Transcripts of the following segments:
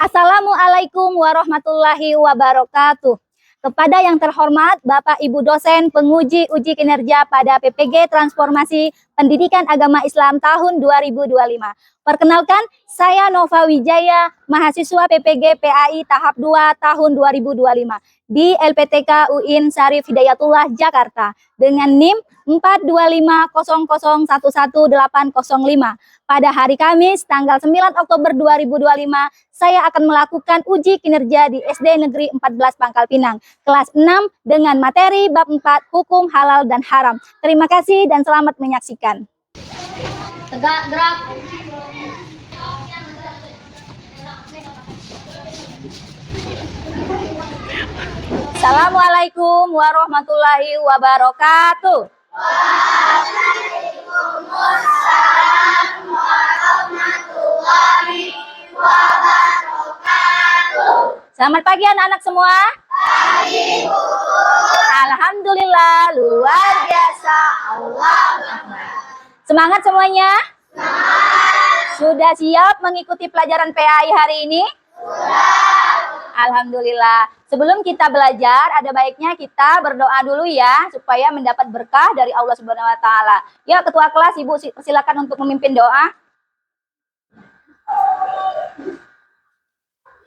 Assalamualaikum warahmatullahi wabarakatuh. Kepada yang terhormat Bapak Ibu dosen penguji uji kinerja pada PPG Transformasi Pendidikan Agama Islam tahun 2025. Perkenalkan, saya Nova Wijaya, mahasiswa PPG PAI tahap 2 tahun 2025 di LPTK UIN Syarif Hidayatullah Jakarta dengan NIM 42500111805. Pada hari Kamis tanggal 9 Oktober 2025, saya akan melakukan uji kinerja di SD Negeri 14 Pangkal Pinang, kelas 6 dengan materi bab 4 hukum halal dan haram. Terima kasih dan selamat menyaksikan. Tegak, gerak. Assalamualaikum warahmatullahi wabarakatuh. Waalaikumsalam warahmatullahi wabarakatuh. Selamat pagi anak-anak semua. Pagi, Bu. Alhamdulillah, luar biasa. Semangat semuanya? Semangat. Sudah siap mengikuti pelajaran PAI hari ini? Sudah. Alhamdulillah. Sebelum kita belajar, ada baiknya kita berdoa dulu ya, supaya mendapat berkah dari Allah Subhanahu wa Ta'ala. Ya, Ketua kelas, Ibu persilakan untuk memimpin doa.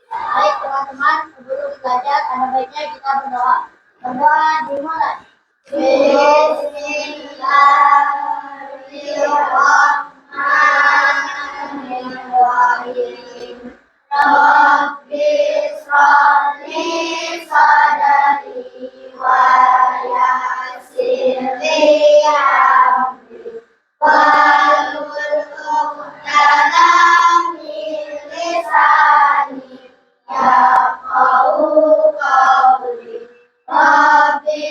Baik teman-teman, sebelum belajar, ada baiknya kita berdoa. Berdoa dimulai. Bismillahirrahmanirrahim. Rabbi sholli sadari wa yassir li amri wahlul 'uqdatam min lisani yafqahu qawli. Rabbi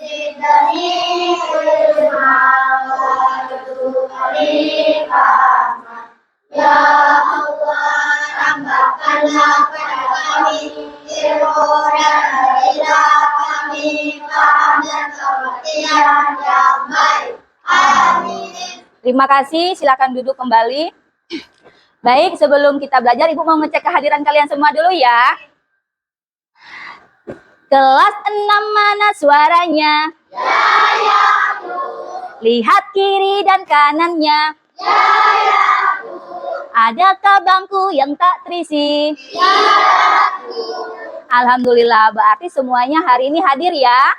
zidni ilma warzuqni fahma. Ya Allah, tambahkanlah pada kami ilmu dan berilah kami paham dan pengertian yang baik. Amin. Terima kasih, silakan duduk kembali. Baik, sebelum kita belajar, Ibu mau ngecek kehadiran kalian semua dulu ya. Kelas 6 mana suaranya? Ya, Bu. Lihat kiri dan kanannya. Ya, Bu. Adakah bangku yang tak terisi? Ya, Bu. Alhamdulillah, berarti semuanya hari ini hadir ya?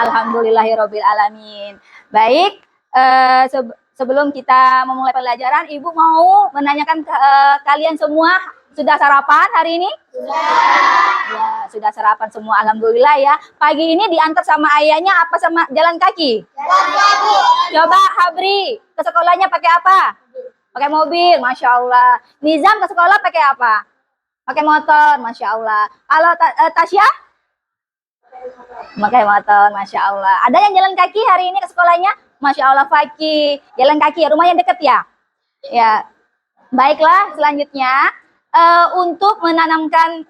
Alhamdulillahirabbil alamin. Baik, sebelum kita memulai pelajaran, Ibu mau menanyakan kalian semua sudah sarapan hari ini? Sudah. Ya, sudah sarapan semua, alhamdulillah ya. Pagi ini diantar sama ayahnya apa sama jalan kaki? Jalan kaki. Coba Habri, ke sekolahnya pakai apa? Pakai mobil, Masya Allah. Nizam ke sekolah pakai apa? Pakai motor, Masya Allah. Kalau Tasya? Pakai motor, Masya Allah. Ada yang jalan kaki hari ini ke sekolahnya? Masya Allah, Fakih. Jalan kaki ya, rumahnya deket ya? Ya, baiklah selanjutnya. Untuk menanamkan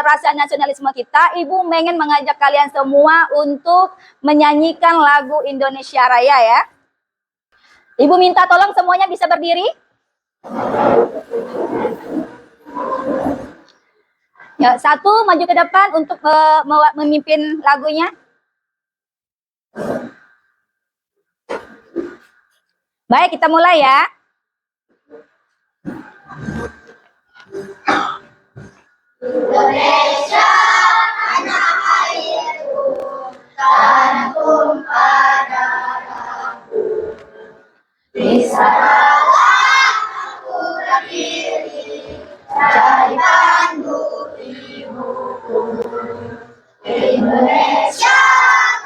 rasa nasionalisme kita, Ibu ingin mengajak kalian semua untuk menyanyikan lagu Indonesia Raya ya. Ibu minta tolong semuanya bisa berdiri. Ya, satu maju ke depan untuk memimpin lagunya. Baik, kita mulai ya. Indonesia tanah airku, tanah tumpah darahku. Di sanalah aku berdiri, cari pandu ibuku. Indonesia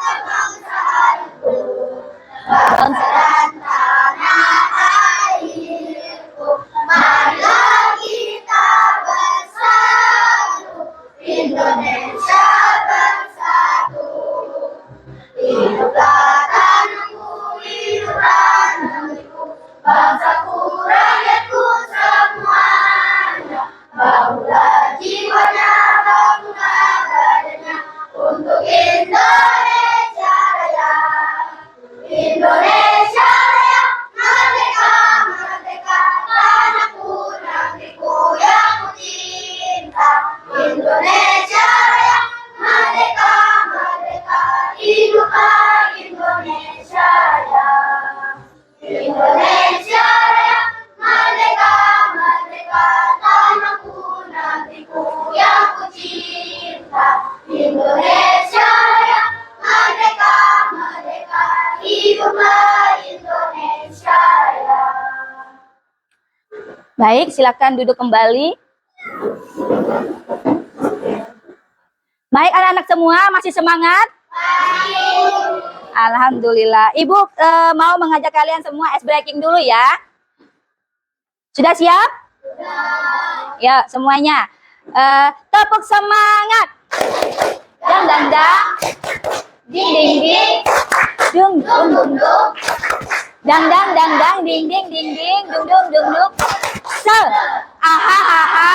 kebangsaanku, bangsa dan tanah airku. Marilah kita bersatu, Indonesia bersatu. Hiduplah tanahku, hiduplah negeriku, bangsa Baik, silakan duduk kembali. Baik, anak-anak semua masih semangat? Alhamdulillah. Ibu mau mengajak kalian semua ice breaking dulu ya. Sudah siap? Ya, semuanya. Tepuk semangat. Dang dang dang. Ding ding ding. Dung dung dung dung. Dang dang dang dang ding ding ding ding dung dung dung dung. Se. Aha aha.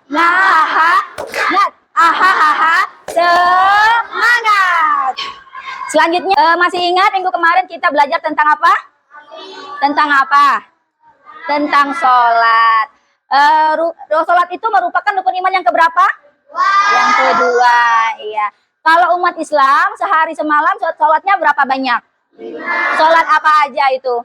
Nah aha. Nat. Aha aha. Semangat. Selanjutnya masih ingat minggu kemarin kita belajar tentang apa? Tentang apa? Tentang sholat. Sholat itu merupakan rukun iman yang keberapa? Yang kedua, iya. Kalau umat Islam sehari semalam sholatnya berapa banyak? Sholat apa aja itu?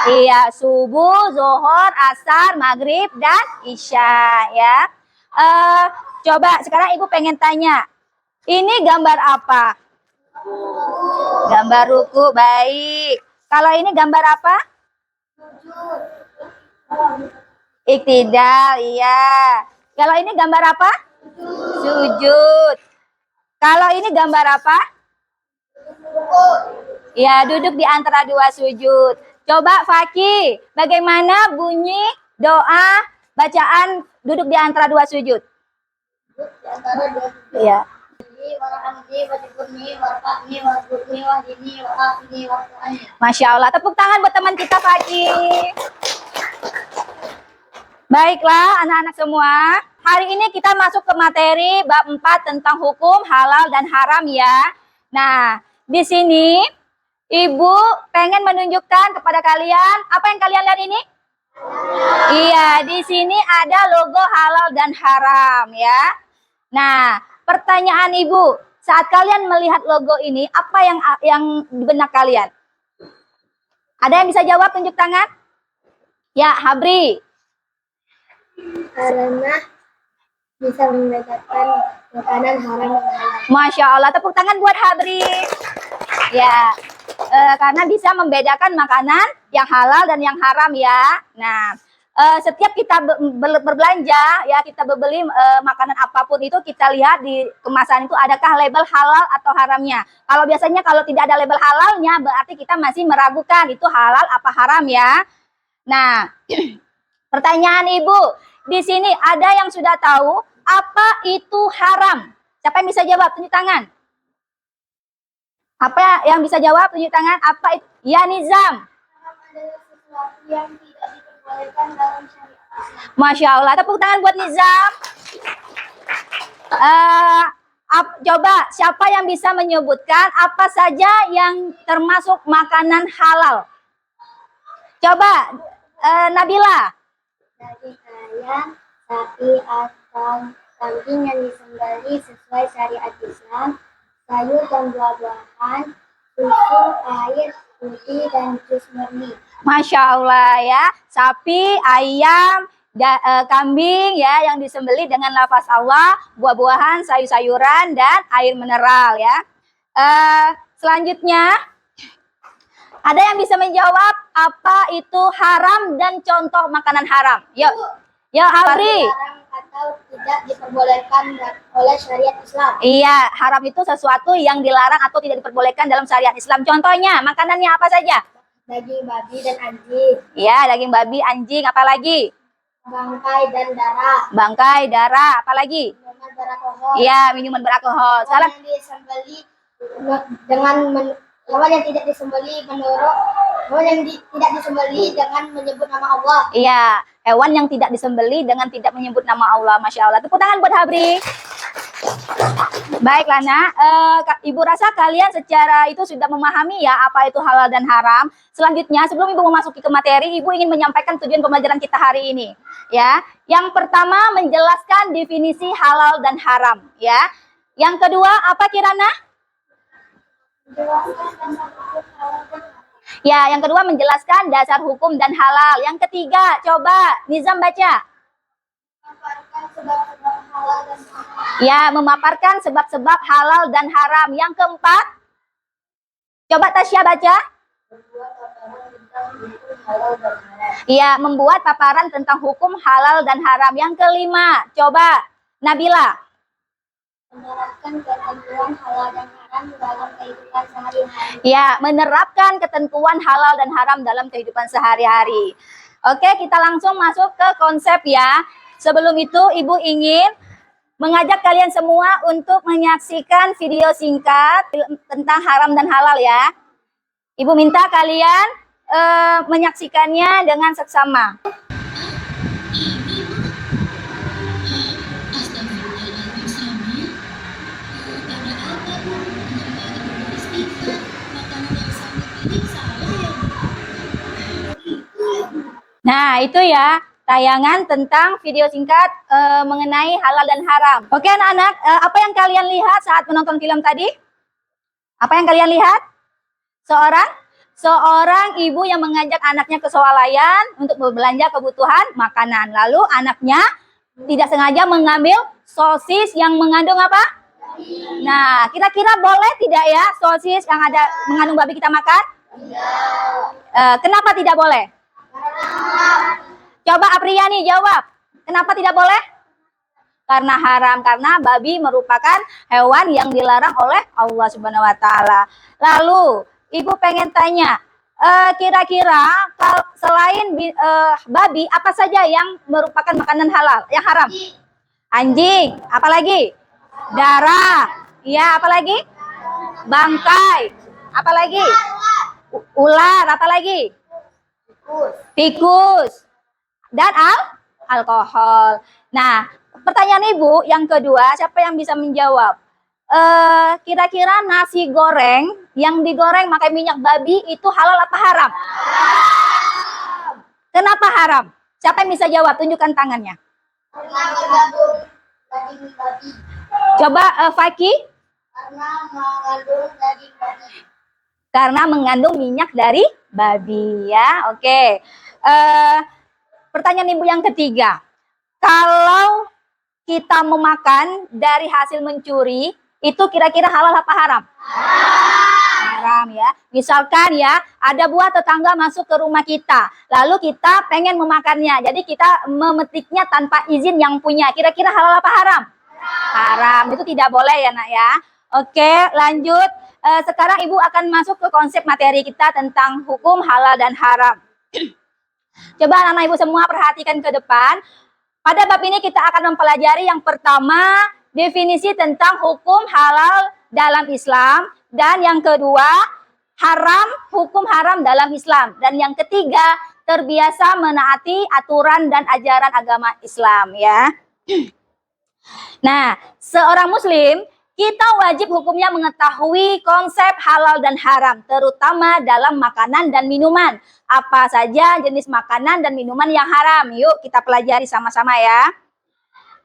Iya, subuh, zuhur, asar, maghrib, dan isya ya. Coba sekarang ibu pengen tanya, ini gambar apa? Gambar ruku, baik. Kalau ini gambar apa? Iktidal, iya. Kalau ini gambar apa? Sujud. Kalau ini gambar apa? Ya, duduk di antara dua sujud. Coba Faki, bagaimana bunyi doa bacaan duduk di antara dua sujud? Iya. Masya Allah, tepuk tangan buat teman kita Faki. Baiklah anak-anak semua, hari ini kita masuk ke materi bab 4 tentang hukum halal dan haram ya. Nah, di sini Ibu pengen menunjukkan kepada kalian, apa yang kalian lihat ini? Iya, di sini ada logo halal dan haram ya. Nah, pertanyaan Ibu, saat kalian melihat logo ini, apa yang di benak kalian? Ada yang bisa jawab, tunjuk tangan? Ya, Habri. Karena bisa membedakan makanan haram dan halal. Masya Allah, tepuk tangan buat Habri. Ya, karena bisa membedakan makanan yang halal dan yang haram ya. Nah, setiap kita berbelanja ya, kita beli makanan apapun itu, kita lihat di kemasan itu adakah label halal atau haramnya. Kalau biasanya kalau tidak ada label halalnya, berarti kita masih meragukan itu halal apa haram ya. Nah, pertanyaan Ibu, di sini ada yang sudah tahu apa itu haram? Siapa yang bisa jawab? Tunjuk tangan. Apa yang bisa jawab? Tunjuk tangan. Apa itu? Ya, Nizam. Yang tidak diperbolehkan dalam syariat. Masya Allah. Tepuk tangan buat Nizam. Coba siapa yang bisa menyebutkan apa saja yang termasuk makanan halal? Coba Nabila. Daging ayam, sapi, atau kambing yang disembelih sesuai syariat Islam, sayur dan buah-buahan, susu, air, putih, dan jus murni. Masya Allah ya, sapi, ayam, kambing ya yang disembelih dengan lafaz Allah, buah-buahan, sayur-sayuran, dan air mineral ya. Selanjutnya, ada yang bisa menjawab apa itu haram dan contoh makanan haram? Yuk, yuk Habri. Haram atau tidak diperbolehkan oleh syariat Islam. Iya, haram itu sesuatu yang dilarang atau tidak diperbolehkan dalam syariat Islam. Contohnya, makanannya apa saja? Daging babi dan anjing. Iya, daging babi, anjing, apa lagi? Bangkai dan darah. Bangkai, darah, apa lagi? Minuman beralkohol. Iya, minuman beralkohol. Salah. Yang disembeli dengan hewan yang tidak disembeli menurut hewan yang tidak disembeli dengan menyebut nama Allah. Iya, hewan yang tidak disembeli dengan tidak menyebut nama Allah. Masya Allah. Tepuk tangan buat Habri. Baiklah, nak. Ibu rasa kalian secara itu sudah memahami ya apa itu halal dan haram. Selanjutnya, sebelum Ibu memasuki ke materi, Ibu ingin menyampaikan tujuan pembelajaran kita hari ini. Ya, yang pertama menjelaskan definisi halal dan haram. Ya, yang kedua apa Kirana? Ya, yang kedua menjelaskan dasar hukum dan halal. Yang ketiga, coba Nizam baca. Ya, memaparkan sebab-sebab halal dan haram. Yang keempat, Coba Tasya baca. Iya, membuat paparan tentang hukum halal dan haram. Yang kelima, coba Nabila. Menerapkan ketentuan halal dan haram dalam kehidupan sehari-hari. Ya, menerapkan ketentuan halal dan haram dalam kehidupan sehari-hari. Oke, kita langsung masuk ke konsep ya. Sebelum itu, Ibu ingin mengajak kalian semua untuk menyaksikan video singkat tentang haram dan halal ya. Ibu minta kalian menyaksikannya dengan seksama. Nah, itu ya tayangan tentang video singkat mengenai halal dan haram. Oke anak-anak, apa yang kalian lihat saat menonton film tadi? Apa yang kalian lihat? Seorang ibu yang mengajak anaknya ke swalayan untuk berbelanja kebutuhan makanan. Lalu anaknya tidak sengaja mengambil sosis yang mengandung apa? Nah, kira-kira boleh tidak ya sosis yang ada mengandung babi kita makan? Kenapa tidak boleh? Coba Apriyani jawab. Kenapa tidak boleh? Karena haram, karena babi merupakan hewan yang dilarang oleh Allah Subhanahu wa taala. Lalu, Ibu pengen tanya, kira-kira selain babi, apa saja yang merupakan makanan halal, yang haram? Anjing, apalagi? Darah. Iya, apalagi? Bangkai. Apalagi? Ular, apalagi? Tikus. Dan alkohol. Nah, pertanyaan Ibu yang kedua, siapa yang bisa menjawab? Kira-kira nasi goreng yang digoreng pakai minyak babi itu halal apa haram? Kenapa haram? Siapa yang bisa jawab? Tunjukkan tangannya. Karena mengandung daging babi. Coba Faki. Karena mengandung daging babi. Karena mengandung minyak dari babi ya. Oke. Pertanyaan Ibu yang ketiga. Kalau kita memakan dari hasil mencuri, itu kira-kira halal apa haram? Haram ya. Misalkan ya, ada buah tetangga masuk ke rumah kita, lalu kita pengen memakannya. Jadi kita memetiknya tanpa izin yang punya. Kira-kira halal apa haram? Haram. Itu tidak boleh ya nak ya. Oke, lanjut. Sekarang Ibu akan masuk ke konsep materi kita tentang hukum halal dan haram. Coba anak-anak Ibu semua perhatikan ke depan. Pada bab ini kita akan mempelajari yang pertama, definisi tentang hukum halal dalam Islam. Dan yang kedua, hukum haram dalam Islam. Dan yang ketiga, terbiasa menaati aturan dan ajaran agama Islam ya. Nah, seorang muslim, kita wajib hukumnya mengetahui konsep halal dan haram, terutama dalam makanan dan minuman. Apa saja jenis makanan dan minuman yang haram? Yuk kita pelajari sama-sama ya.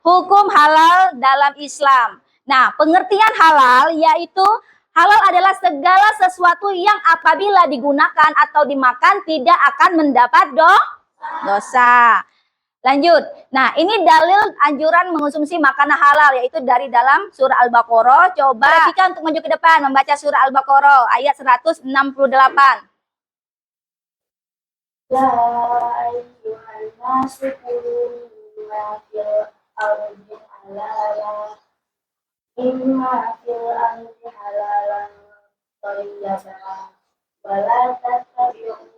Hukum halal dalam Islam. Nah, pengertian halal yaitu halal adalah segala sesuatu yang apabila digunakan atau dimakan tidak akan mendapat dosa. Lanjut. Nah, ini dalil anjuran mengonsumsi makanan halal, yaitu dari dalam surah Al-Baqarah. Coba kita untuk maju ke depan, membaca surah Al-Baqarah ayat 168. Ya ayyuhan nasu kulu mimma fil ardi halalan imma fil ardi halalan thayyiban wa la tattabi'u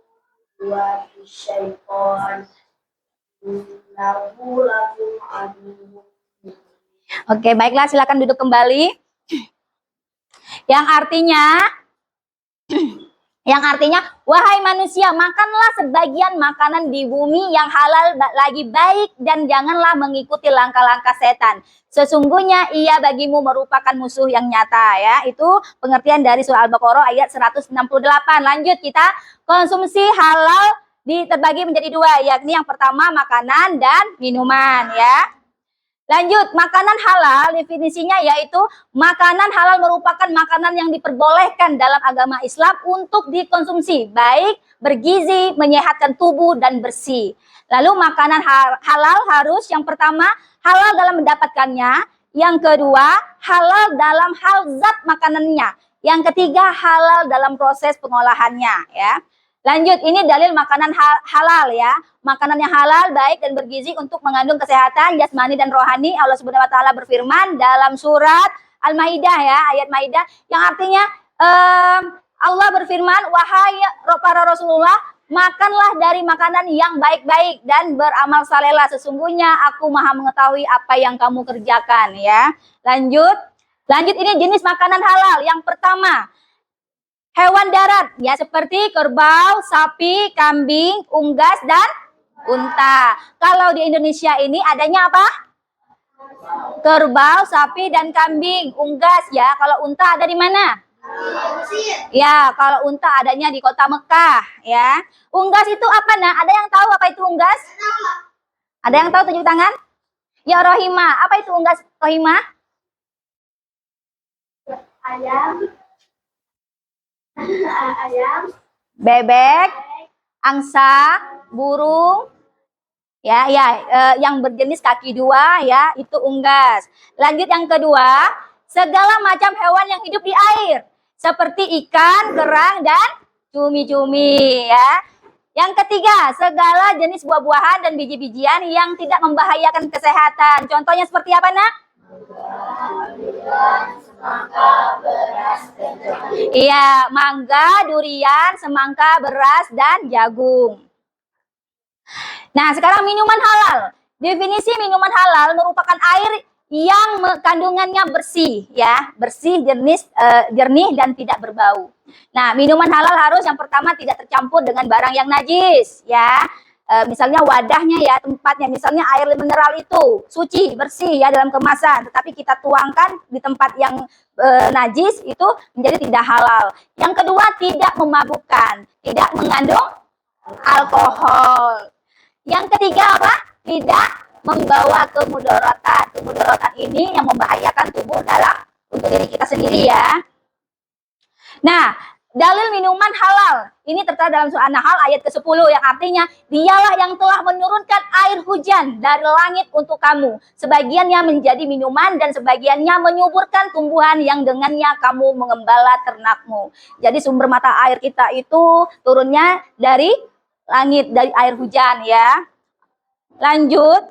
khutuwati syaitan. Oke, baiklah silakan duduk kembali. Yang artinya, wahai manusia, makanlah sebagian makanan di bumi yang halal lagi baik dan janganlah mengikuti langkah-langkah setan. Sesungguhnya ia bagimu merupakan musuh yang nyata ya. Itu pengertian dari surah Al-Baqarah ayat 168. Lanjut, kita konsumsi halal terbagi menjadi dua, yakni yang pertama makanan dan minuman ya. Lanjut, makanan halal definisinya yaitu makanan halal merupakan makanan yang diperbolehkan dalam agama Islam untuk dikonsumsi, baik bergizi, menyehatkan tubuh dan bersih. Lalu makanan halal harus yang pertama halal dalam mendapatkannya, yang kedua halal dalam hal zat makanannya. Yang ketiga, halal dalam proses pengolahannya ya. Lanjut, ini dalil makanan halal ya. Makanan yang halal, baik dan bergizi untuk mengandung kesehatan jasmani dan rohani. Allah Subhanahu wa taala berfirman dalam surat Al-Maidah ya, ayat Maidah yang artinya Allah berfirman, wahai para Rasulullah, makanlah dari makanan yang baik-baik dan beramal salehlah, sesungguhnya aku maha mengetahui apa yang kamu kerjakan ya. Lanjut ini jenis makanan halal. Yang pertama, hewan darat ya, seperti kerbau, sapi, kambing, unggas dan unta. Kalau di Indonesia ini adanya apa? Kerbau, sapi dan kambing, unggas ya. Kalau unta ada di mana? Ya, kalau unta adanya di kota Mekah ya. Unggas itu apa nah? Ada yang tahu apa itu unggas? Ada yang tahu, tunjuk tangan? Ya Rohima, apa itu unggas Rohima? Ayam, Bebek, angsa, burung, ya, yang berjenis kaki dua ya, itu unggas. Lanjut yang kedua, segala macam hewan yang hidup di air, seperti ikan, kerang, dan cumi-cumi ya. Yang ketiga, segala jenis buah-buahan dan biji-bijian yang tidak membahayakan kesehatan. Contohnya seperti apa nak? Iya, mangga, durian, semangka, beras, dan jagung. Nah, sekarang minuman halal. Definisi minuman halal merupakan air yang kandungannya bersih, ya, bersih, jernih dan tidak berbau. Nah, minuman halal harus yang pertama tidak tercampur dengan barang yang najis, ya. Misalnya wadahnya ya, tempatnya, misalnya air mineral itu suci, bersih ya dalam kemasan, tetapi kita tuangkan di tempat yang najis, itu menjadi tidak halal. Yang kedua, tidak memabukkan, tidak mengandung alkohol. Yang ketiga apa? Tidak membawa kemudaratan. Kemudaratan ini yang membahayakan tubuh dalam untuk diri kita sendiri ya. Nah, dalil minuman halal ini tertera dalam surah An-Nahl ayat ke-10 yang artinya, dialah yang telah menurunkan air hujan dari langit untuk kamu. Sebagiannya menjadi minuman dan sebagiannya menyuburkan tumbuhan yang dengannya kamu mengembala ternakmu. Jadi sumber mata air kita itu turunnya dari langit, dari air hujan ya. Lanjut,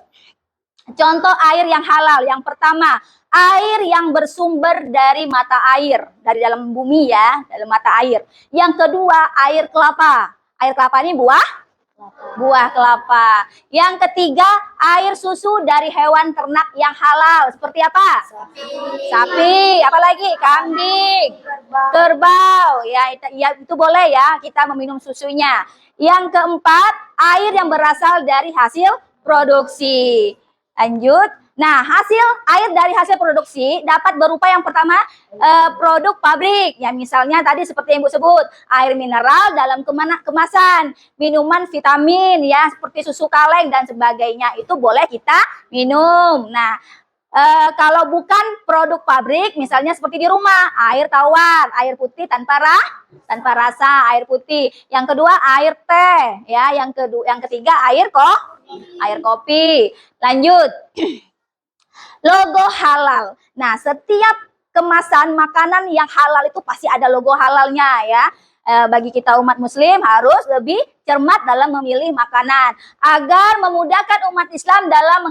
contoh air yang halal. Yang pertama, air yang bersumber dari mata air, dari dalam bumi ya, dalam mata air. Yang kedua, air kelapa. Air kelapa ini buah kelapa. Yang ketiga, air susu dari hewan ternak yang halal. Seperti apa? Sapi. Apalagi? Kambing. Kerbau. Ya, itu boleh ya, kita meminum susunya. Yang keempat, air yang berasal dari hasil produksi. Lanjut. Nah, hasil air dari hasil produksi dapat berupa yang pertama produk pabrik. Ya, misalnya tadi seperti yang Ibu sebut, air mineral dalam kemasan, minuman vitamin ya seperti susu kaleng dan sebagainya, itu boleh kita minum. Nah, kalau bukan produk pabrik, misalnya seperti di rumah, air tawar, air putih tanpa rasa, air putih. Yang kedua, air teh ya, yang ketiga air kopi. Lanjut. Logo halal. Nah, setiap kemasan makanan yang halal itu pasti ada logo halalnya ya. Bagi kita umat muslim harus lebih cermat dalam memilih makanan agar memudahkan umat Islam dalam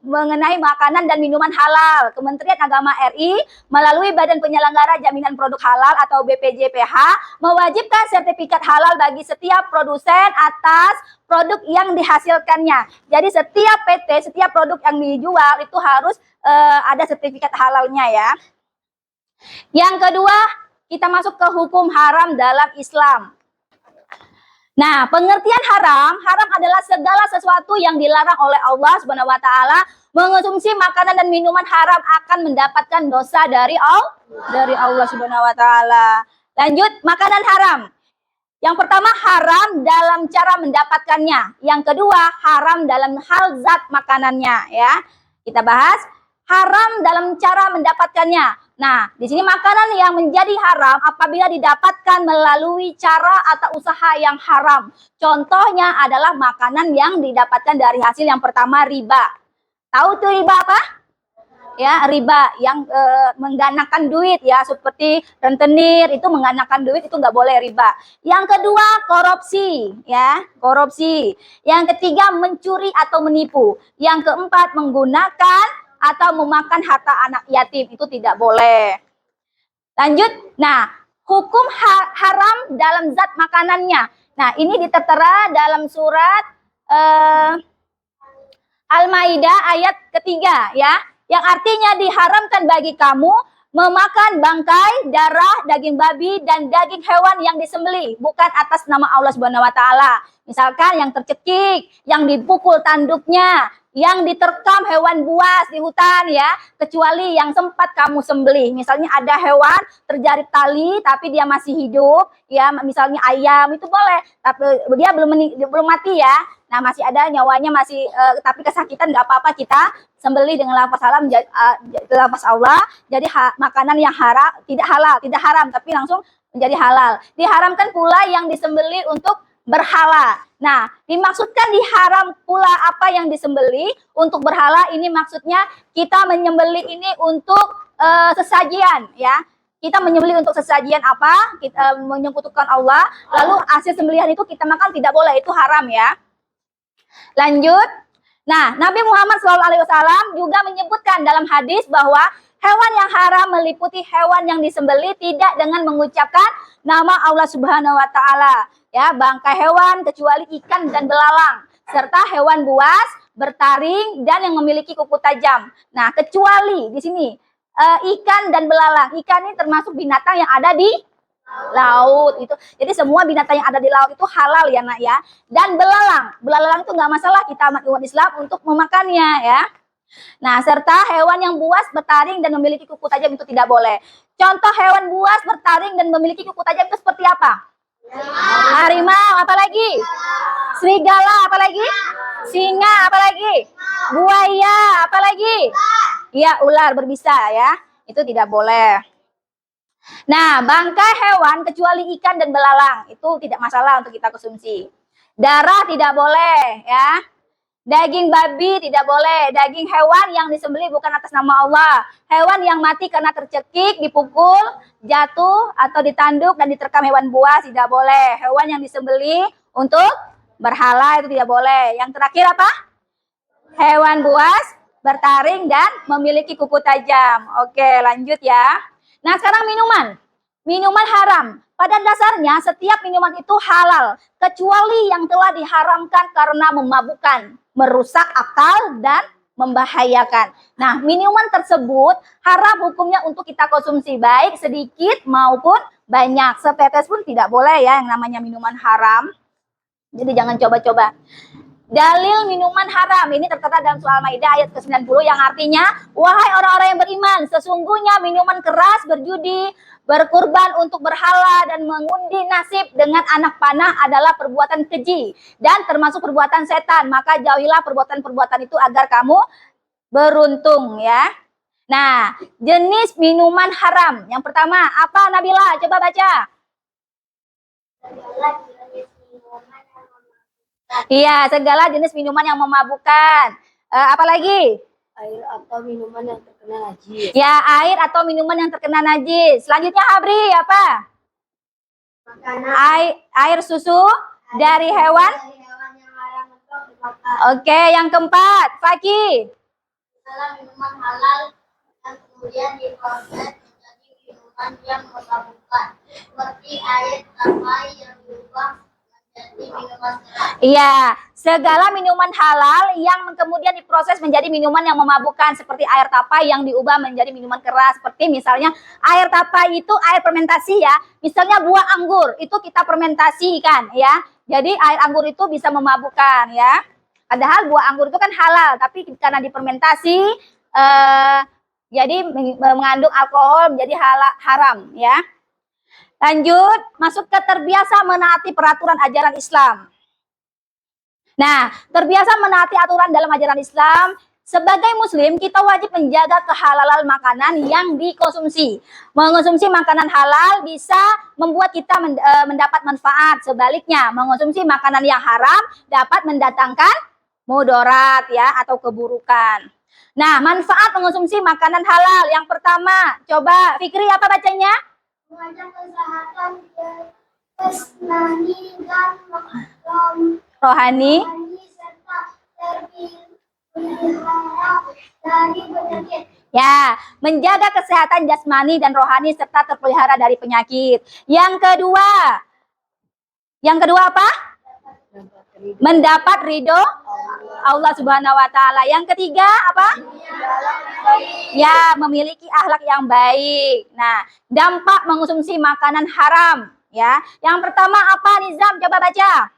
mengenai makanan dan minuman halal. Kementerian Agama RI melalui Badan Penyelenggara Jaminan Produk Halal atau BPJPH mewajibkan sertifikat halal bagi setiap produsen atas produk yang dihasilkannya. Jadi setiap PT, setiap produk yang dijual itu harus ada sertifikat halalnya ya. Yang kedua, kita masuk ke hukum haram dalam Islam. Nah, pengertian haram adalah segala sesuatu yang dilarang oleh Allah Subhanahu wa taala. Mengonsumsi makanan dan minuman haram akan mendapatkan dosa dari Allah Subhanahu wa taala. Lanjut, makanan haram. Yang pertama, haram dalam cara mendapatkannya. Yang kedua, haram dalam hal zat makanannya ya. Kita bahas haram dalam cara mendapatkannya. Nah, di sini makanan yang menjadi haram apabila didapatkan melalui cara atau usaha yang haram. Contohnya adalah makanan yang didapatkan dari hasil yang pertama riba. Tahu tuh riba apa? ya, riba yang menggandakan duit ya, seperti rentenir itu menggandakan duit, itu nggak boleh riba. Yang kedua korupsi ya, korupsi. Yang ketiga mencuri atau menipu. Yang keempat menggunakan atau memakan harta anak yatim, itu tidak boleh. Lanjut. Nah, hukum haram dalam zat makanannya. Nah, ini ditertera dalam surat Al-Maidah ayat ketiga ya, yang artinya diharamkan bagi kamu memakan bangkai, darah, daging babi dan daging hewan yang disembelih bukan atas nama Allah Subhanahu wa taala. Misalkan yang tercekik, yang dipukul tanduknya, yang diterkam hewan buas di hutan ya, kecuali yang sempat kamu sembelih. Misalnya ada hewan terjarit tali tapi dia masih hidup ya, misalnya ayam itu boleh, tapi dia belum mati ya. Nah, masih ada nyawanya masih tapi kesakitan, nggak apa-apa kita sembelih dengan lafaz halal, lafaz Allah. Jadi makanan yang tidak haram tapi langsung menjadi halal. Diharamkan pula yang disembelih untuk berhala. Nah, dimaksudkan diharam pula apa yang disembelih untuk berhala, ini maksudnya kita menyembelih ini untuk sesajian ya. Kita menyembelih untuk sesajian apa? Kita menyekutukan Allah, lalu hasil sembelihan itu kita makan, tidak boleh, itu haram ya. Lanjut. Nah, Nabi Muhammad SAW juga menyebutkan dalam hadis bahwa hewan yang haram meliputi hewan yang disembelih tidak dengan mengucapkan nama Allah Subhanahu wa taala. Ya, bangkai hewan kecuali ikan dan belalang, serta hewan buas, bertaring dan yang memiliki kuku tajam. Nah, kecuali di sini ikan dan belalang. Ikan ini termasuk binatang yang ada di laut itu. Jadi semua binatang yang ada di laut itu halal ya nak ya. Dan belalang itu nggak masalah kita umat Islam untuk memakannya ya. Nah, serta hewan yang buas, bertaring dan memiliki kuku tajam itu tidak boleh. Contoh hewan buas, bertaring dan memiliki kuku tajam itu seperti apa? Harimau, apalagi? Serigala, apalagi? Singa, apalagi? Buaya, apalagi? Ya, ular berbisa ya. Itu tidak boleh. Nah, bangkai hewan kecuali ikan dan belalang itu tidak masalah untuk kita konsumsi. Darah tidak boleh ya. Daging babi tidak boleh. Daging hewan yang disembelih bukan atas nama Allah. Hewan yang mati karena tercekik, dipukul, jatuh atau ditanduk dan diterkam hewan buas tidak boleh. Hewan yang disembelih untuk berhala itu tidak boleh. Yang terakhir apa? Hewan buas, bertaring dan memiliki kuku tajam. Oke, lanjut ya. Nah, sekarang minuman. Minuman haram. Pada dasarnya setiap minuman itu halal, kecuali yang telah diharamkan karena memabukkan, merusak akal dan membahayakan. Nah, minuman tersebut haram hukumnya untuk kita konsumsi, baik sedikit maupun banyak. Setetes pun tidak boleh ya yang namanya minuman haram. Jadi jangan coba-coba. Dalil minuman haram ini tertera dalam surah Al-Maidah ayat ke-90 yang artinya, wahai orang-orang yang beriman, sesungguhnya minuman keras, berjudi, berkurban untuk berhala dan mengundi nasib dengan anak panah adalah perbuatan keji dan termasuk perbuatan setan. Maka jauhilah perbuatan-perbuatan itu agar kamu beruntung ya. Nah, jenis minuman haram. Yang pertama, apa Nabila? Coba baca. Iya, segala jenis minuman yang memabukkan. Apalagi? Air atau minuman yang terkena najis. Ya, air atau minuman yang terkena najis. Selanjutnya Abri, apa? Makanan. Air susu dari hewan. Yang haram untuk dimakan. Oke, yang keempat, Faki. Adalah minuman halal yang kemudian diproses menjadi minuman yang memabukkan, seperti air tapai yang diubah menjadi minuman keras. Iya, segala minuman halal yang kemudian diproses menjadi minuman yang memabukkan, seperti air tapai yang diubah menjadi minuman keras. Seperti misalnya air tapai itu air fermentasi ya. Misalnya buah anggur itu kita fermentasikan ya. Jadi air anggur itu bisa memabukkan ya. Padahal buah anggur itu kan halal, tapi karena difermentasi jadi mengandung alkohol menjadi haram ya. Lanjut, masuk ke terbiasa menaati peraturan ajaran Islam. Nah, terbiasa menaati aturan dalam ajaran Islam, sebagai muslim kita wajib menjaga kehalalan makanan yang dikonsumsi. Mengonsumsi makanan halal bisa membuat kita mendapat manfaat. Sebaliknya, mengonsumsi makanan yang haram dapat mendatangkan mudarat ya atau keburukan. Nah, manfaat mengonsumsi makanan halal. Yang pertama, coba Fikri apa bacanya? Mengajar kesehatan jasmani dan Rohani. rohani serta terpelihara dari penyakit. Ya, menjaga kesehatan jasmani dan rohani serta terpelihara dari penyakit. Yang kedua apa? Mendapat ridho Allah Subhanahu wa taala. Yang ketiga apa? Ya, memiliki akhlak yang baik. Nah, dampak mengonsumsi makanan haram, ya. Yang pertama apa, Nizam? Coba baca.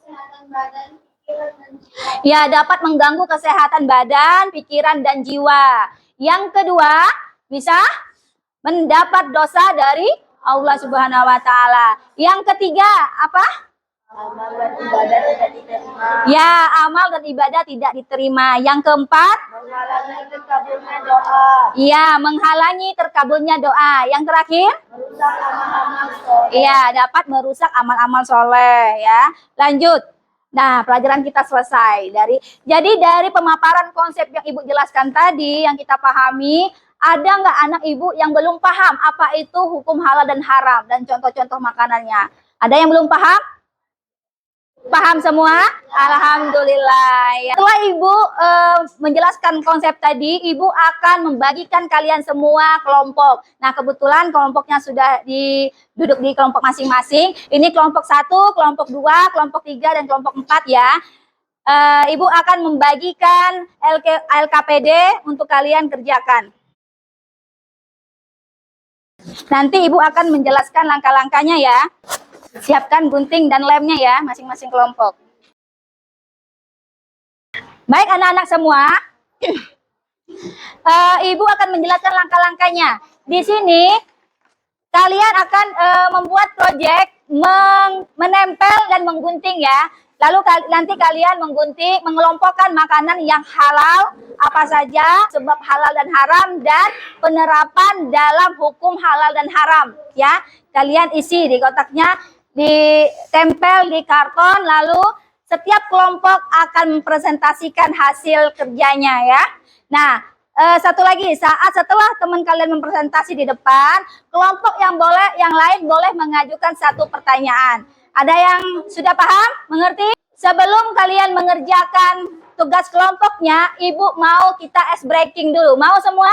Kesehatan badan, pikiran, dan jiwa. Ya, dapat mengganggu kesehatan badan, pikiran, dan jiwa. Yang kedua, bisa mendapat dosa dari Allah Subhanahu wa taala. Yang ketiga, apa? Amal dan ibadah tidak diterima. Ya, amal dan ibadah tidak diterima. Yang keempat, Menghalangi terkabulnya doa. ya, menghalangi terkabulnya doa. Yang terakhir, Merusak amal-amal soleh. iya, dapat merusak amal-amal soleh, ya. Lanjut. Nah, pelajaran kita selesai. Jadi dari pemaparan konsep yang Ibu jelaskan tadi, yang kita pahami, ada nggak anak Ibu yang belum paham apa itu hukum halal dan haram dan contoh-contoh makanannya? Ada yang belum paham? Paham semua? Alhamdulillah. Ya. Setelah Ibu menjelaskan konsep tadi, Ibu akan membagikan kalian semua kelompok. Nah, kebetulan kelompoknya sudah duduk di kelompok masing-masing. Ini kelompok 1, kelompok 2, kelompok 3, dan kelompok 4 ya. Ibu akan membagikan LKPD untuk kalian kerjakan. Nanti Ibu akan menjelaskan langkah-langkahnya ya. Siapkan gunting dan lemnya ya, masing-masing kelompok. Baik anak-anak semua, Ibu akan menjelaskan langkah-langkahnya. Di sini kalian akan membuat proyek menempel dan menggunting ya. Lalu nanti kalian menggunting, mengelompokkan makanan yang halal apa saja, sebab halal dan haram, dan penerapan dalam hukum halal dan haram ya. Kalian isi di kotaknya, ditempel di karton, lalu setiap kelompok akan mempresentasikan hasil kerjanya ya. Nah, satu lagi, saat setelah teman kalian mempresentasi di depan, kelompok yang lain boleh mengajukan satu pertanyaan. Ada yang sudah paham? Mengerti? Sebelum kalian mengerjakan tugas kelompoknya, Ibu mau kita ice breaking dulu. Mau semua?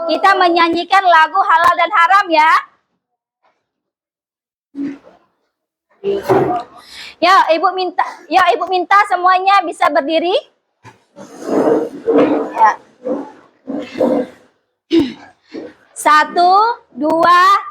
Kita menyanyikan lagu halal dan haram ya. Ya, Ibu minta semuanya bisa berdiri. Ya. 1, 2,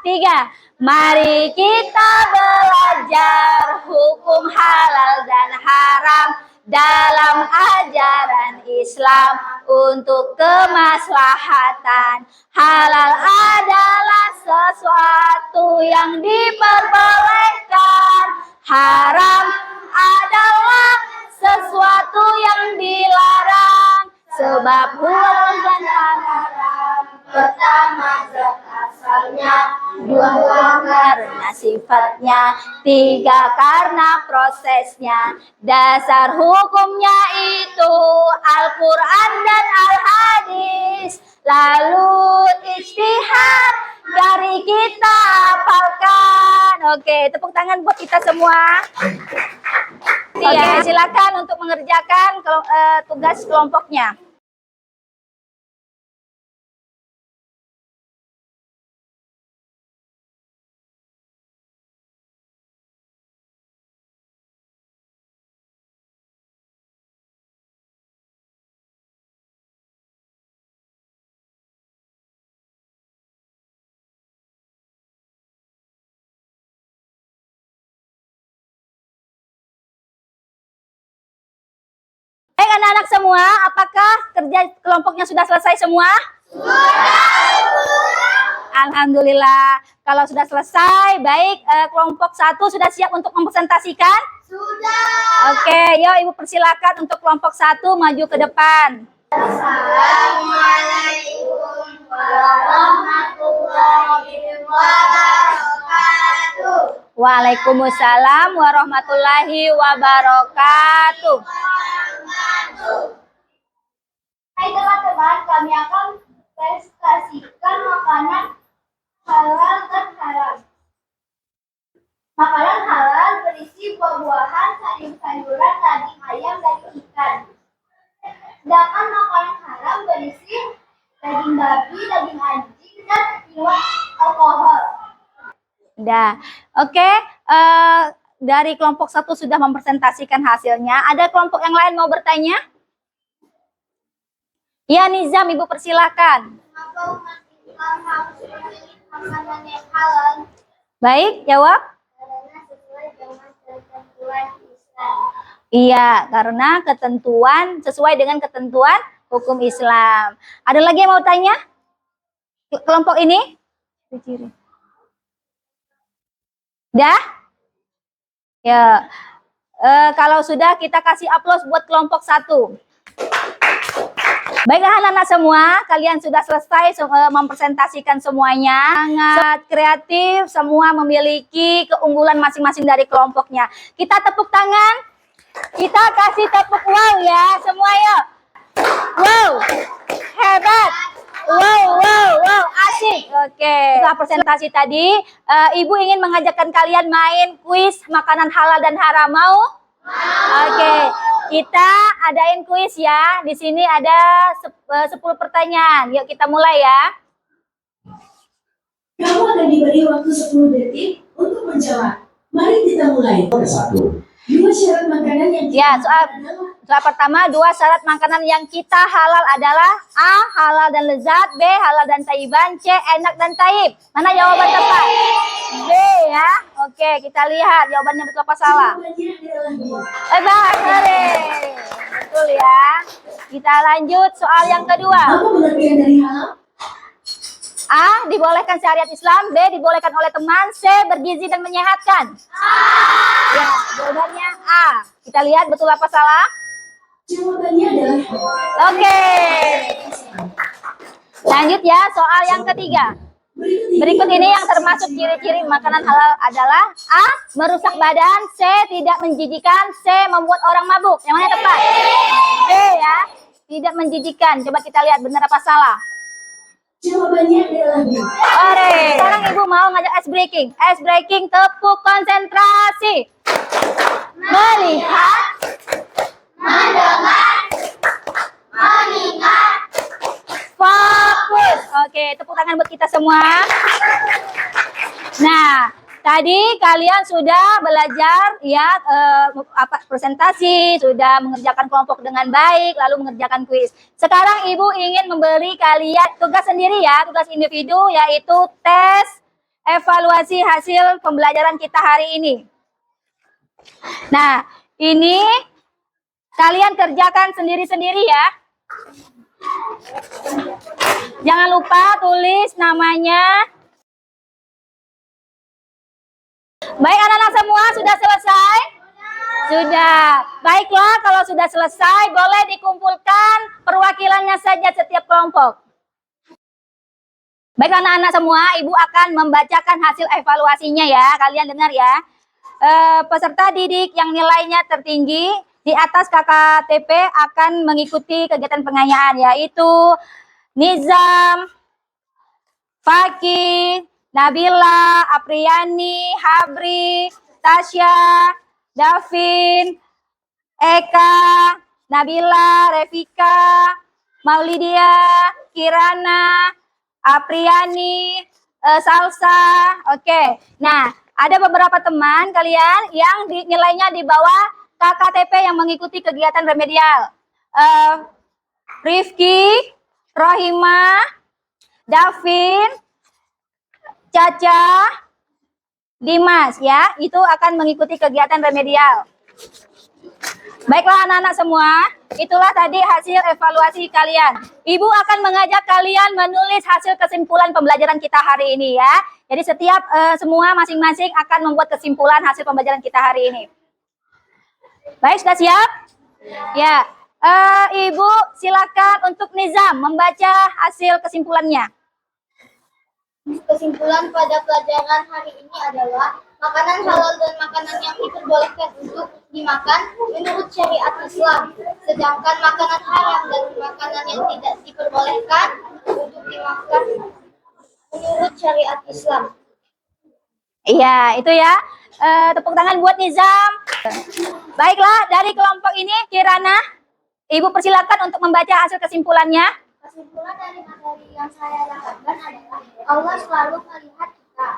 3. Mari kita belajar hukum halal dan haram dalam ajaran Islam untuk kemaslahatan. Halal adalah sesuatu yang diperbolehkan. Haram adalah sesuatu yang dilarang. Sebab halal dan haram pertama zat asalnya, 2 karena sifatnya, 3 karena prosesnya. Dasar hukumnya itu Al-Quran dan Al-Hadis. Lalu ijtihad dari kita hafalkan. Oke, tepuk tangan buat kita semua. Ya, silakan untuk mengerjakan tugas kelompoknya. Baik anak-anak semua, apakah kerja kelompoknya sudah selesai semua? Alhamdulillah. Kalau sudah selesai, baik, kelompok 1 sudah siap untuk mempresentasikan? Sudah. Oke, yuk Ibu persilakan untuk kelompok 1 maju ke depan. Assalamualaikum warahmatullahi wabarakatuh. Waalaikumsalam warahmatullahi wabarakatuh. depan kami akan presentasikan makanan halal dan haram. Makanan halal berisi buah-buahan, sayur-sayuran, daging ayam, daging ikan. Sedangkan makanan haram berisi daging babi, daging anjing, dan minuman alkohol. Udah. Oke, dari kelompok 1 sudah mempresentasikan hasilnya. Ada kelompok yang lain mau bertanya? Ya, Nizam, Ibu persilakan. Kenapa umat Islam harus memilih makanan yang halal? Baik, jawab. Karena sesuai dengan ketentuan Islam. Iya, karena sesuai dengan ketentuan hukum Islam. Ada lagi yang mau tanya? Kelompok ini? Dah? Ya. Kalau sudah, kita kasih aplaus buat kelompok 1. Baiklah anak-anak semua, kalian sudah selesai mempresentasikan semuanya. Sangat kreatif, semua memiliki keunggulan masing-masing dari kelompoknya. Kita tepuk tangan, kita kasih tepuk wow ya, semua yuk. Wow, hebat. Wow, asik. Oke, setelah presentasi tadi, Ibu ingin mengajakkan kalian main kuis makanan halal dan haram. Mau? Oke, kita adain kuis ya. Di sini ada 10 pertanyaan. Yuk kita mulai ya. Kamu akan diberi waktu 10 detik untuk menjawab. Mari kita mulai. 1. 2 syarat makanan yang Ya, soal pertama, 2 syarat makanan yang kita halal adalah A. Halal dan lezat, B. Halal dan taiban, C. Enak dan taib. Mana jawaban tepat? B ya. Oke, kita lihat jawabannya betul apa salah. Jawabannya adalah B. Hebat, hore. Betul ya. Kita lanjut soal yang kedua. Apa pengertian dari halal? A. Dibolehkan syariat Islam, B. Dibolehkan oleh teman, C. Bergizi dan menyehatkan. Ya, jawabannya A. Kita lihat betul apa salah? Jawabannya adalah B. Oke. Lanjut ya, soal yang ketiga. Berikut ini yang termasuk ciri-ciri makanan halal adalah A. Merusak badan, C. Tidak menjijikan, C. Membuat orang mabuk. Yang mana tepat? B ya. Tidak menjijikan. Coba kita lihat benar apa salah. Jawabannya adalah B. Oke. Sekarang Ibu mau ngajak ice breaking. Ice breaking, tepuk konsentrasi. Melihat, Mendengar, mengingat, fokus. Oke, tepuk tangan buat kita semua. Nah, tadi kalian sudah belajar ya presentasi, sudah mengerjakan kelompok dengan baik, lalu mengerjakan kuis. Sekarang Ibu ingin memberi kalian tugas sendiri ya, tugas individu, yaitu tes evaluasi hasil pembelajaran kita hari ini. Nah, ini kalian kerjakan sendiri-sendiri ya. Jangan lupa tulis namanya. Baik anak-anak semua, sudah selesai? Sudah. Baiklah, kalau sudah selesai, boleh dikumpulkan perwakilannya saja setiap kelompok. Baik anak-anak semua, Ibu akan membacakan hasil evaluasinya ya. Kalian dengar ya. Peserta didik yang nilainya tertinggi di atas KKTP akan mengikuti kegiatan pengayaan, yaitu Nizam, Faki, Nabila, Apriyani, Habri, Tasya, Davin, Eka, Nabila, Revika, Maulidia, Kirana, Apriyani, Salsa. Oke. Nah, ada beberapa teman kalian yang nilainya di bawah KKTP yang mengikuti kegiatan remedial. Rifki, Rohima, Davin, Caca, Dimas ya, itu akan mengikuti kegiatan remedial. Baiklah anak-anak semua, itulah tadi hasil evaluasi kalian. Ibu akan mengajak kalian menulis hasil kesimpulan pembelajaran kita hari ini ya. Jadi setiap semua masing-masing akan membuat kesimpulan hasil pembelajaran kita hari ini. Baik, sudah siap? Ya, Ibu silakan untuk Nizam membaca hasil kesimpulannya. Kesimpulan pada pelajaran hari ini adalah makanan halal dan makanan yang diperbolehkan untuk dimakan menurut syariat Islam, sedangkan makanan haram dan makanan yang tidak diperbolehkan untuk dimakan menurut syariat Islam. Iya, itu ya. Tepuk tangan buat Nizam. Baiklah, dari kelompok ini Kirana, Ibu persilakan untuk membaca hasil kesimpulannya. Kesimpulan dari materi yang saya dapatkan adalah Allah selalu melihat kita,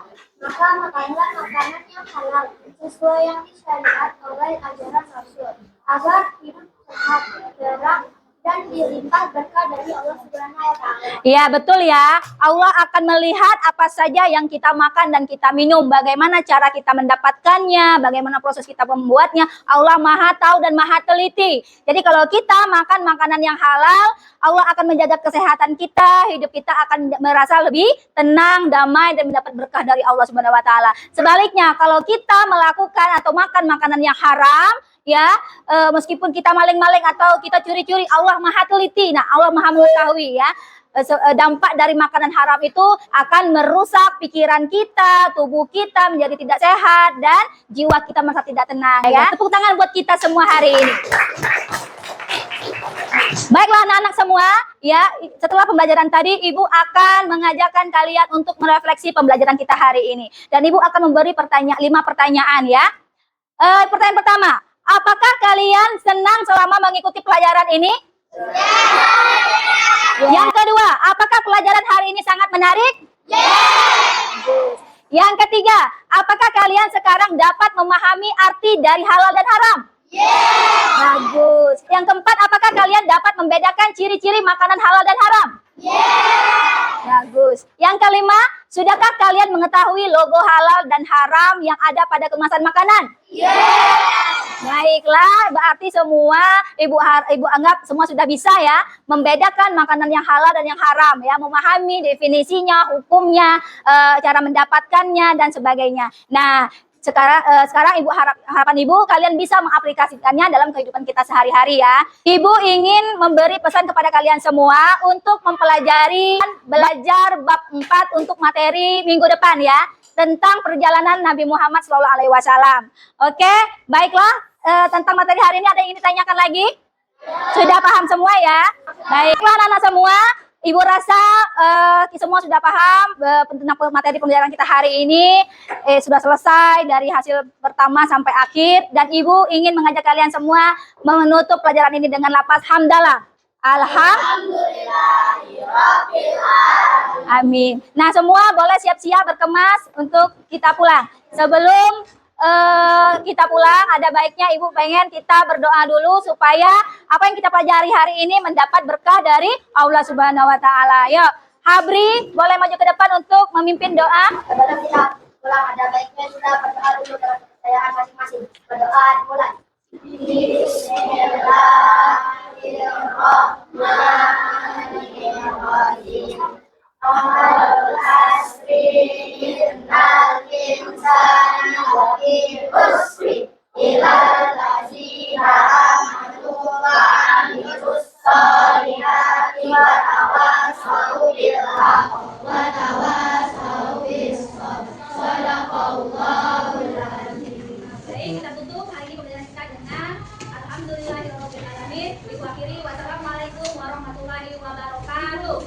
maka makanlah makanan yang halal sesuai yang disyariat oleh ajaran Rasul, agar hidup sehat, berkah, dan dilimpah berkah dari Allah Subhanahu wa Ta'ala. Iya, betul ya. Allah akan melihat apa saja yang kita makan dan kita minum, bagaimana cara kita mendapatkannya, bagaimana proses kita membuatnya. Allah Maha tahu dan Maha teliti. Jadi kalau kita makan makanan yang halal, Allah akan menjaga kesehatan kita, hidup kita akan merasa lebih tenang, damai, dan mendapat berkah dari Allah Subhanahu wa Ta'ala. Sebaliknya, kalau kita melakukan atau makan makanan yang haram, ya, meskipun kita maling-maling atau kita curi-curi, Allah Maha teliti. Nah, Allah Maha mengetahui ya. Dampak dari makanan haram itu akan merusak pikiran kita, tubuh kita menjadi tidak sehat, dan jiwa kita merasa tidak tenang ya. Tepuk tangan buat kita semua hari ini. Baiklah anak-anak semua, ya, setelah pembelajaran tadi Ibu akan mengajarkan kalian untuk merefleksi pembelajaran kita hari ini. Dan Ibu akan memberi 5 pertanyaan ya. Pertanyaan pertama, apakah kalian senang selama mengikuti pelajaran ini? Yang kedua, apakah pelajaran hari ini sangat menarik? Yang ketiga, apakah kalian sekarang dapat memahami arti dari halal dan haram? Bagus. Yang keempat, apakah kalian dapat membedakan ciri-ciri makanan halal dan haram? Bagus. Yang kelima, sudahkah kalian mengetahui logo halal dan haram yang ada pada kemasan makanan? Baiklah, berarti semua Ibu anggap semua sudah bisa ya membedakan makanan yang halal dan yang haram ya, memahami definisinya, hukumnya, cara mendapatkannya dan sebagainya. Nah, sekarang harapan Ibu kalian bisa mengaplikasikannya dalam kehidupan kita sehari-hari ya. Ibu ingin memberi pesan kepada kalian semua untuk belajar bab 4 untuk materi minggu depan ya, tentang perjalanan Nabi Muhammad SAW. Oke, baiklah. Tentang materi hari ini ada yang ingin ditanyakan lagi? Sudah paham semua ya? Baiklah anak-anak semua, Ibu rasa semua sudah paham tentang materi pembelajaran kita hari ini. Sudah selesai dari hasil pertama sampai akhir, dan Ibu ingin mengajak kalian semua menutup pelajaran ini dengan lafaz hamdalah. Alhamdulillahirabbil alamin. Amin. Nah, semua boleh siap-siap berkemas untuk kita pulang. Sebelum kita pulang, ada baiknya Ibu pengen kita berdoa dulu supaya apa yang kita pelajari hari ini mendapat berkah dari Allah Subhanahu wa Ta'ala. Yuk, Habri boleh maju ke depan untuk memimpin doa. Sebelum kita pulang, ada baiknya kita berdoa dulu dalam kepercayaan masing-masing. Berdoa dimulai. Bismillahirrahmanirrahim. Amalul asri innal insana lafi khusri illal ladzina amanu wa amilus solihati wa tawassaw bil haqqi wa tawassaw bis sabr. Shadaqallahul azim. Baik, kita tutup hari ini pembelajaran kita dengan alhamdulillahirabbil alamin. Ibu akhiri wassalamualaikum warahmatullahi wabarakatuh.